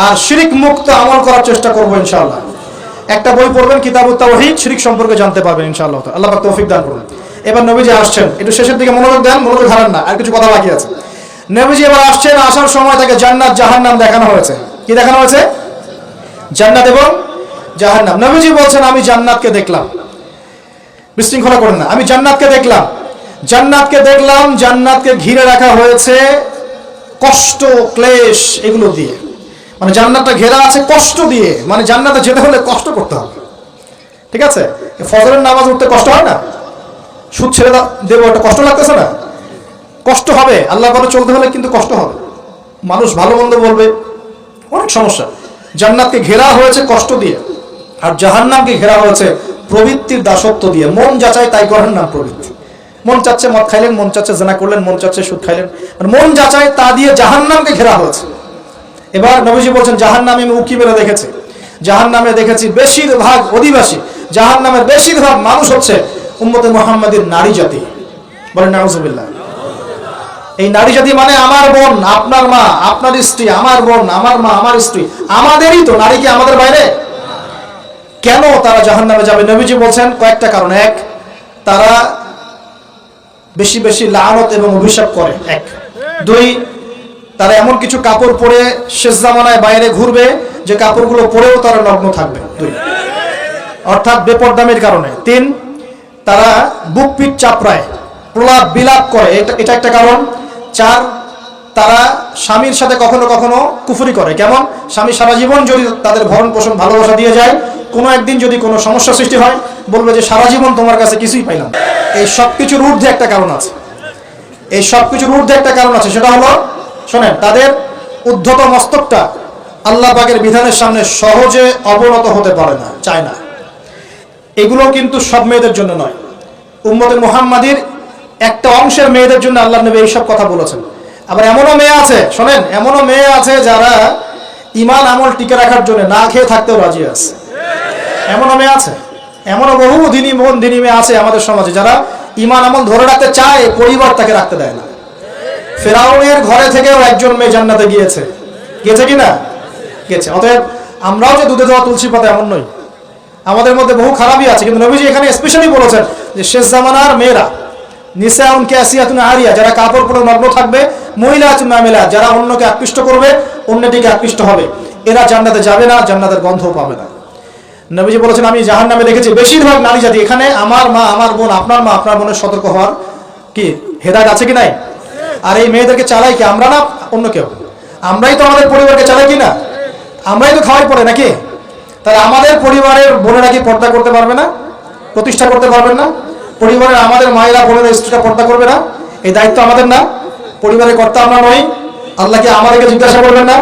আর শিরক মুক্ত আমল করার চেষ্টা করবো ইনশাআল্লাহ। একটা বই পড়বেন কিতাবুত তাওহীদ, শিরক সম্পর্কে জানতে পারবেন ইনশাআল্লাহ। আল্লাহ পাক তৌফিক দান করুন। এবার নবীজি আসছেন, একটু শেষের দিকে মনোযোগ দেন, মনোযোগ হারান না, আর কিছু কথা বাকি আছে। নবীজি এবার আসছেন, আসার সময় তাকে জান্নাত জাহান্নাম দেখানো হয়েছে। কি দেখানো হয়েছে? জান্নাত এবং জাহান্নাম। নবীজি বলছেন আমি জান্নাতকে দেখলাম, বিশৃঙ্খলা করেন না, আমি জান্নাতকে দেখলাম, জান্নাতকে দেখলাম, জান্নাতকে ঘিরে রাখা হয়েছে কষ্ট ক্লেশ এগুলো দিয়ে। মানে জান্নাতটা ঘেরা আছে কষ্ট দিয়ে, মানে জান্নাতে যেতে হলে কষ্ট করতে হবে, ঠিক আছে? ফজরের নামাজ উঠতে কষ্ট হয় না? সুদ ছেড়ে দেবো, একটা কষ্ট লাগতেছে না? কষ্ট হবে। আল্লাহ পথে চলতে হলে কিন্তু কষ্ট হবে, মানুষ ভালো মন্দ বলবে, অনেক সমস্যা। জান্নাতকে ঘেরা হয়েছে কষ্ট দিয়ে, আর জাহান্নামকে ঘেরা হয়েছে প্রবৃত্তির দাসত্ব দিয়ে। মন যাচাই তাই করার নাম প্রবৃত্তি। মন চাচ্ছে মদ খাইলেন, মন চাচ্ছে জেনা করলেন, মন চাচ্ছে সুদ খাইলেন, মানে মন যাচাই তা দিয়ে জাহান্নামকে ঘেরা হয়েছে। এবার নবীজি বলছেন জাহান্নামে আমি উকি মেরে দেখেছি, জাহান্নামে দেখেছি বেশিরভাগ অধিবাসী, জাহান্নামের বেশিরভাগ মানুষ হচ্ছে উম্মতে মুহাম্মাদের নারী জাতি। বলেন নাউজুবিল্লাহ। এই নারী জাতি মানে আমার বোন, আপনার মা, আপনার স্ত্রী, আমার বোন, আমার মা, আমার স্ত্রী, আমাদেরই তো। নারী কি আমাদের বাইরে? কেন তারা জাহান্নামে যাবে? নবীজি বলছেন কয়েকটা কারণ। 1, তারা বেশি বেশি লানত এবং অভিশাপ করে। 1, 2, তারা এমন কিছু কাপড় পরে শেষ জামানায় বাইরে ঘুরবে যে কাপড়গুলো পরেও তারা নগ্ন থাকবে। 2, অর্থাৎ বেপরদামির কারণে। 3, তারা বুক পিঠ চাপড়ায়, প্রলাপ বিলাপ করে, এটা একটা কারণ। 4, তারা স্বামীর সাথে কখনো কখনো কুফরি করে। কেমন? স্বামী সারা জীবন যদি তাদের ভরণ পোষণ ভালোবাসা দিয়ে যায়, কোনো একদিন যদি কোনো সমস্যা সৃষ্টি হয় বলবে যে সারা জীবন তোমার কাছে কিছুই পাইলাম। এই সব কিছুর ঊর্ধ্বে একটা কারণ আছে, এই সব কিছুর ঊর্ধ্বে একটা কারণ আছে, সেটা হলো, শোনেন, তাদের উদ্ধত মস্তকটা আল্লাহ পাকের বিধানের সামনে সহজে অবনত হতে পারে না, চায় না। এগুলো কিন্তু সব মেয়েদের জন্য নয়, উম্মতে মুহাম্মাদির একটা অংশের মেয়েদের জন্য আল্লাহ নবী এইসব কথা বলেছেন। আবার এমনও মেয়ে আছে, শোনেন, এমনও মেয়ে আছে যারা ঈমান আমল টিকে রাখার জন্য না খেয়ে থাকতেও রাজি আছে। এমনও মেয়ে আছে, এমনও বহু দিনী মেয়ে আছে আমাদের সমাজে যারা ঈমান আমল ধরে রাখতে চায়, পরিবার তাকে রাখতে দেয় না। ফেরাউনের ঘরে থেকেও একজন মেয়ে জান্নাতে গিয়েছে, গেছে কিনা? গেছে। অতএব আমরাও যে দুধে দেওয়া তুলসী পাতা এমন নই, আমাদের মধ্যে বহু খারাপই আছে। কিন্তু নবীজি এখানে স্পেশালি বলেছেন যে শেষ জামানার মেয়েরা, নিসাউন কাসিয়াতুন আরিয়া, যারা কাপড় পরে নগ্ন থাকবে, মহিলাতুন মামিলা, যারা অন্যকে আকৃষ্ট করবে, অন্যদিকে আকৃষ্ট হবে, এরা জান্নাতে যাবে না, জান্নাতের গন্ধও পাবে না। নবীজি বলেছেন আমি জাহান্নামে দেখেছি বেশিরভাগ নারী জাতি। এখানে আমার মা, আমার বোন, আপনার মা, আপনার বোনের সতর্ক হওয়ার কি হেদায়েত আছে কি নাই? আর এই মেয়েদেরকে চালাই কি আমরা না অন্য কেউ? আমরাই তো আমাদের পরিবারকে চালাই কি না? আমরাই তো খাওয়াই পড়ে নাকি? তাহলে আমাদের পরিবারের বোনেরা কি পর্দা করতে পারবে না, প্রতিষ্ঠা করতে পারবেন না? পরিবারের আমাদের মায়েরা, বোনেরা, স্ত্রীরা পর্দা করবে না? এই দায়িত্ব আমাদের না? পরিবারের কর্তা আমরা নই? আল্লাহ কি আমাদেরকে জিজ্ঞাসা করবেন না?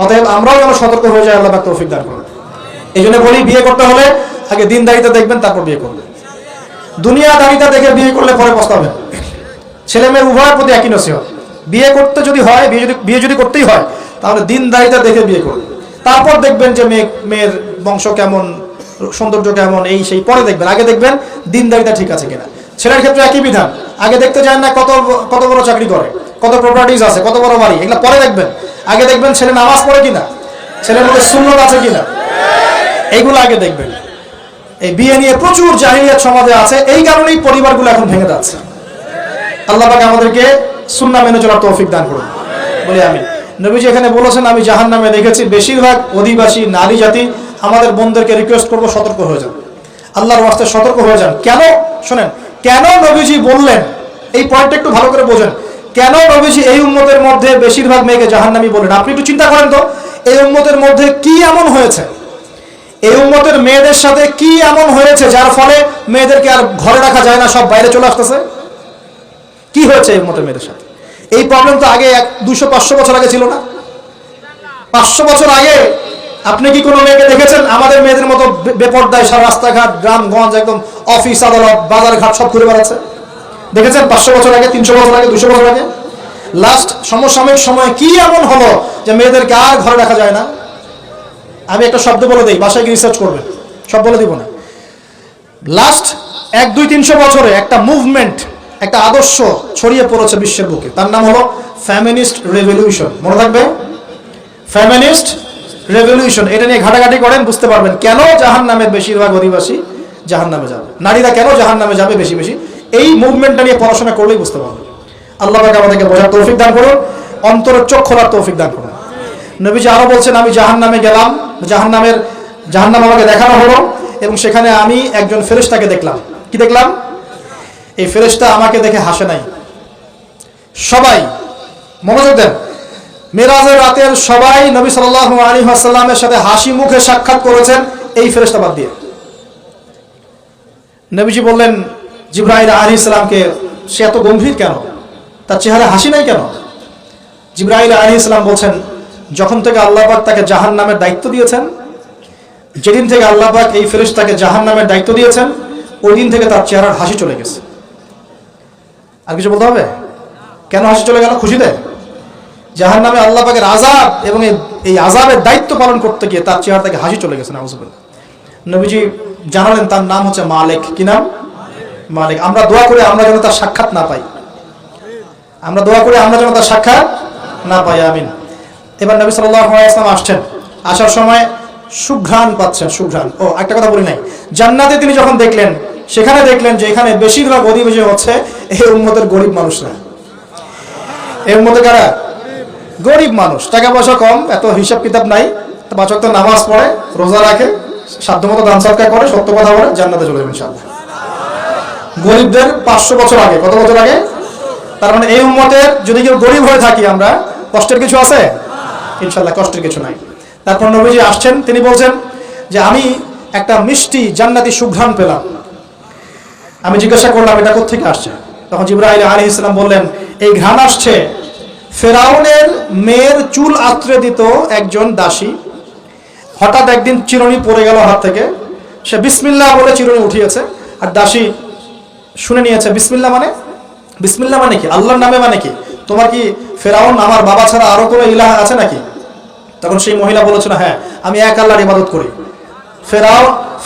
অতএব আমরাও যেন সতর্ক হয়ে যাই, আল্লাহ পাক তৌফিক দান করুন। এই জন্য বলি, বিয়ে করতে হলে আগে দিনদারিতা দেখবেন, তারপর বিয়ে করবেন। দুনিয়াদারিতা দেখে বিয়ে করলে পরে পস্তাবেন। ছেলে মেয়ের উভয়ের প্রতি একই নসিহত, বিয়ে করতে যদি হয়, বিয়ে যদি করতেই হয়, তাহলে দিনদারিতা দেখে বিয়ে করবেন। তারপর দেখবেন যে মেয়ের বংশ কেমন, সৌন্দর্য কেমন, এই সেই পরে দেখবেন। আগে দেখবেন দিনদারিতা ঠিক আছে কিনা। ছেলের ক্ষেত্রে একই বিধান, আগে দেখতে যান না কত বড় চাকরি করে, কত প্রপার্টিজ আছে, কত বড় বাড়ি, এগুলো পরে দেখবেন। আগে দেখবেন ছেলে নামাজ পড়ে কিনা, ছেলের মধ্যে সুন্নত আছে কিনা, এইগুলো আগে দেখবেন। এই বিয়ে নিয়ে প্রচুর জাহিলিয়াত সমাজে আছে, এই কারণেই পরিবারগুলো এখন ভেঙে যাচ্ছে। আল্লাহ পাক আমাদেরকে সুন্নাহ মেনে চলার তৌফিক দান করুন, বলি আমিন। নবীজি এখানে বলেছেন, আমি জাহান্নামে দেখেছি বেশিরভাগ অধিবাসী নারী জাতি। আমাদের বোনদেরকে রিকোয়েস্ট করবো, সতর্ক হয়ে যান, আল্লাহর ওয়াস্তে সতর্ক হয়ে যান। কেন শোনেন, কেন নবীজি বললেন, এই পয়েন্টটা একটু ভালো করে বোঝেন। কেন নবীজি এই উম্মতের মধ্যে বেশিরভাগ মেয়েকে জাহান্নামী বলেন? আপনি একটু চিন্তা করেন তো, এই উম্মতের মধ্যে কি এমন হয়েছে, এই উম্মতের মেয়েদের সাথে কি এমন হয়েছে যার ফলে মেয়েদেরকে আর ঘরে রাখা যায় না, সব বাইরে চলে আসতেছে? কি হয়েছে এই উম্মতের মেয়েদের সাথে? এই প্রবলেম তো আগে 200-500 বছর আগে ছিল না। 500 বছর আগে আপনি কি কোনো মেয়েকে দেখেছেন আমাদের মেয়েদের মতো বেপরদায় সারা রাস্তাঘাট, গ্রামগঞ্জ, একদম অফিস আদালত বাজার ঘাট সব ঘুরে বেড়াচ্ছে? দেখেছেন 500 বছর আগে, 300 বছর আগে, 200 বছর আগে? লাস্ট সমসাময়িক সময়ে কি এমন হলো যে মেয়েদেরকে আর ঘরে রাখা যায় না? আমি একটা শব্দ বলে দিই, বাসায় গিয়ে রিসার্চ করবেন, সব বলে দিব না। লাস্ট 100-200-300 বছরে একটা মুভমেন্ট, একটা আদর্শ ছড়িয়ে পড়েছে বিশ্বের বুকে, তার নাম হলো ফেমিনিস্ট রেভলিউশন। মনে থাকবে, ফেমিনিস্ট রেভলিউশন। এটা নিয়ে ঘাটাঘাটি করেন, বুঝতে পারবেন কেন জাহান্নামের বেশিরভাগ অধিবাসী জাহান্নামে যাবে, নারীরা কেন জাহান্নামে যাবে বেশি বেশি। এই মুভমেন্টটা নিয়ে পড়াশোনা করলেই বুঝতে পারবেন। আল্লাহ পাক আমাদেরকে বোঝার তৌফিক দান করুন, অন্তরের চোখ খোলার তৌফিক দান করুন। নবীজি আরো বলছেন, আমি জাহান্নামে গেলাম, জাহান্নাম আমাকে দেখানো হলো, এবং সেখানে আমি একজন ফেরেশতাকে দেখলাম। কি দেখলাম? এই ফেরেশতা আমাকে দেখে হাসে নাই। সবাই মনোযোগ দেন, মেরাজের রাতের সবাই নবী সাল্লাল্লাহু আলাইহি ওয়াসাল্লামের সাথে হাসি মুখে সাক্ষাৎ করেছেন, এই ফেরেশতা বাদ দিয়ে। নবীজি বললেন জিবরাইল আলাইহিস সালামকে, সে এত গম্ভীর কেন, তার চেহারা হাসি নাই কেন? জিবরাইল আলাইহিস সালাম বলছেন, যখন থেকে আল্লাহ পাক তাকে জাহান্নামের দায়িত্ব দিয়েছেন, যেদিন থেকে আল্লাহ পাক এই ফেরেশতাকে জাহান্নামের দায়িত্ব দিয়েছেন, ওই দিন থেকে তার চেহারার হাসি চলে গেছে। আর কিছু বলতে হবে? কেন হাসি চলে গেল? খুশিতে? জাহান্নামে আল্লাহ পাকের আযাব এবং এই আযাবের দায়িত্ব পালন করতে গিয়ে তার চেহারা থেকে হাসি চলে গেছে। নাউযুবিল্লাহ। নবীজি জানালেন তার নাম হচ্ছে মালিক। কি নাম? মালিক। আমরা দোয়া করি আমরা যেন তার সাক্ষাৎ না পাই, আমরা দোয়া করি আমরা যেন তার সাক্ষাৎ না পাই, আমিন। এবার নবী সাল্লাল্লাহু আলাইহি ওয়াসাল্লাম আসছেন, আসার সময় সুঘ্রাণ পাচ্ছেন, সুঘ্রাণ। ও একটা কথা বলি নাই, জান্নাতে তিনি যখন দেখলেন, সেখানে দেখলেন যে এখানে বেশিরভাগ অধিবাসী হচ্ছে এই উম্মতের গরিব মানুষরা। এই উম্মতে কারা? গরিব মানুষ, টাকা পয়সা কম, এত হিসাব কিতাব নাই, 5 ওয়াক্ত নামাজ পড়ে, রোজা রাখে, সাধ্যমতো দান সদকা করে, সত্য কথা বলে, জান্নাতে চলে যাবেন ইনশাআল্লাহ। গরিবদের 500 বছর আগে, কত বছর আগে? তার মানে এই উম্মতের যদি কেউ গরিব হয়ে থাকি আমরা, কষ্টের কিছু আছে? ইনশাআল্লাহ কষ্টের কিছু নাই। তারপর নবীজি আসছেন, তিনি বলছেন যে আমি একটা মিষ্টি জান্নাতি সুঘ্রাণ পেলাম। আমি জিজ্ঞাসা করলাম এটা কোত্থেকে আসছে? তখন জিবরাইল আলাইহিস সালাম বললেন, এই ঘ্রাণ আসছে ফেরাউনের মেয়ের চুল আঁচড়ে দিত একজন দাসী, হঠাৎ একদিন চিরুনি পড়ে গেল হাত থেকে, সে বিসমিল্লাহ বলে চিরুনি উঠিয়েছে, আর দাসী শুনে নিয়েছে বিসমিল্লাহ মানে? বিসমিল্লাহ মানে কি? আল্লাহর নামে মানে কি? তোমার কি ফেরাউন আমার বাবা ছাড়া আরো কোনো ইলাহ আছে নাকি? তখন সেই মহিলা বলেছিল, হ্যাঁ আমি এক আল্লাহর ইবাদত করি,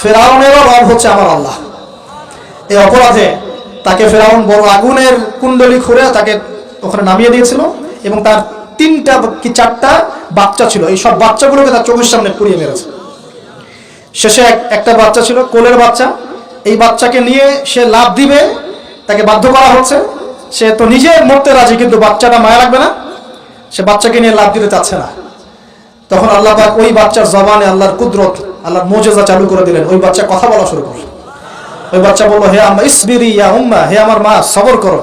ফেরাউনেরও রব হচ্ছে আমার আল্লাহ। এই অপরাধে তাকে ফেরাউন বড় আগুনের কুণ্ডলি খুঁড়ে তাকে ওখানে নামিয়ে দিয়েছিল, এবং তার 3টা কি 4টা বাচ্চা ছিল, এই সব বাচ্চাগুলোকে তার চোখের সামনে পুড়িয়ে মেরেছে। শেষে একটা বাচ্চা ছিল, কোলের বাচ্চা, এই বাচ্চাকে নিয়ে সে লাফ দিবে, তাকে বাধ্য করা হচ্ছে, সে তো নিজে মরতে রাজি, কিন্তু বাচ্চাটা মায়া লাগবে না, সে বাচ্চাকে নিয়ে লাফ দিতে চাচ্ছে না। তখন আল্লাহ পাক ওই বাচ্চার জবানে আল্লাহর কুদরত, আল্লাহর মুজিজা চালু করে দিলেন, ওই বাচ্চা কথা বলা শুরু করল। ওই বাচ্চা বলল, হে আম্মা ইসবিরি ইয়া উম্মা, হে আমার মা সবর করো,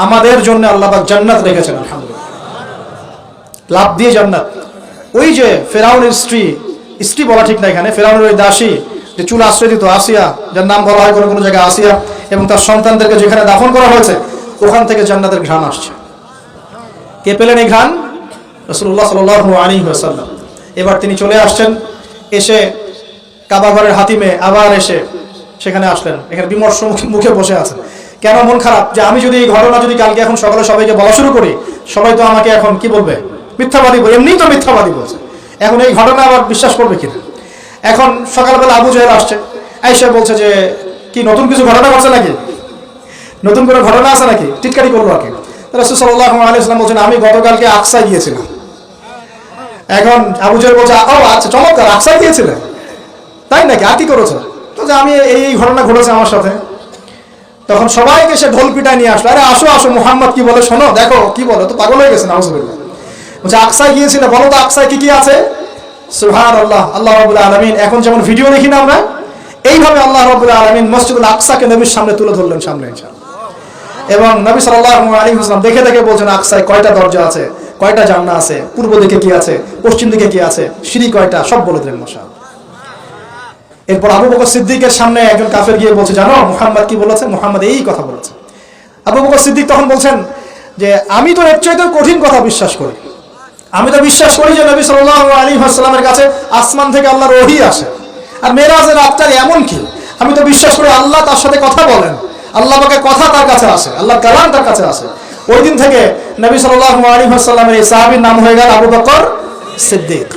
আমাদের জন্য আল্লাহ পাক জান্নাত রেখেছেন, আলহামদুলিল্লাহ। লাভ দিয়ে জান্নাত। ওই যে ফেরাউনের স্ত্রী বলা ঠিক না এখানে, ফেরাউনের ওই দাসী যে চুল আশ্রয় দিত, আসিয়া, যার নাম বলা হয় কোনো কোনো জায়গায় আসিয়া, এবং তার সন্তানদেরকে যেখানে দাফন করা হয়েছে ওখান থেকে জান্নাতের ঘ্রাণ আসছে। কে পেলেন এই ঘ্রাণ? রাসূলুল্লাহ সাল্লাল্লাহু আলাইহি ওয়াসাল্লাম। এবার তিনি চলে আসছেন, এসে কাবা ঘরের হাতিমে আবার এসে সেখানে আসলেন, এখানে বিমর্ষ মুখে বসে আছেন। কেন মন খারাপ? যে আমি যদি এই ঘটনা যদি কালকে এখন সকালে সবাইকে বলা শুরু করি, সবাই তো আমাকে এখন কি বলবে? মিথ্যাবাদী বলে, এমনিই তো মিথ্যাবাদী বলছে, এখন এই ঘটনা আবার বিশ্বাস করবে কিনা। এখন সকালবেলা আবু জাহেল আসছে, আয়েশা বলছে যে কি নতুন কিছু ঘটনা ঘটছে নাকি, নতুন কোনো ঘটনা আছে নাকি, টিটকারি করলো আর কি। রাসূল সাল্লাল্লাহু আলাইহি ওয়াসাল্লাম বলছেন আমি গতকালকে আকসায় গিয়েছিলাম। এখন আবু জাহেল বলছে ও আচ্ছা চমৎকার, আকসায় গিয়েছিলেন তাই নাকি, আর কি করেছে, তো যে আমি এই ঘটনা ঘটেছে আমার সাথে। তখন সবাইকে সে ঢোল পিটায় নিয়ে আসলো, আরে আসো আসো মুহাম্মদ কি বলে শোনো, দেখো কি বলে, তো পাগল হয়ে গেছে নাউজুবিল্লাহ। বলছে আকসায় গিয়েছিল, বলো তো আকসায় কি কি আছে। সুবহানাল্লাহ, আল্লাহ রাব্বুল আলামিন এখন যেমন ভিডিও দেখি না আমরা, এইভাবে আল্লাহ রাব্বুল আলামিন মসজিদুল আকসাকে নবীর সামনে তুলে ধরলেন, সামনে ইনশাআল্লাহ। এবং নবী সাল্লাল্লাহু আলাইহি ওয়াসাল্লাম দেখে দেখে বলছেন আকসায় কয়টা দরজা আছে, কয়টা জান্নাত আছে, পূর্ব দিকে কি আছে, পশ্চিম দিকে কি আছে, সিঁড়ি কয়টা, সব বলে দিলেন মাশাআল্লাহ। এরপর আবু বকর সিদ্দিকের সামনে একজন কাফের গিয়ে বলছে জানো মুহাম্মদ কি বলেছে, মুহাম্মদ এই কথা বলেছে। আবু বকর সিদ্দিক তখন বলছেন যে আমি তো এর চাইতে কঠিন কথা বিশ্বাস করি, আমি তো বিশ্বাস করি যে নবী সাল্লাল্লাহু আলাইহি ওয়াসাল্লামের কাছে আসমান থেকে আল্লাহর ওহী আসে, আর মেরাজের রাতটা এমন কি, আমি তো বিশ্বাস করি আল্লাহ তার সাথে কথা বলেন, আল্লাহ পাকের কথা তার কাছে আসে, আল্লাহর কালাম তার কাছে আসে। ওই দিন থেকে নবী সাল্লাল্লাহু আলাইহি ওয়াসাল্লামের এই সাহাবীর নাম হয়ে গেল আবু বকর সিদ্দিক।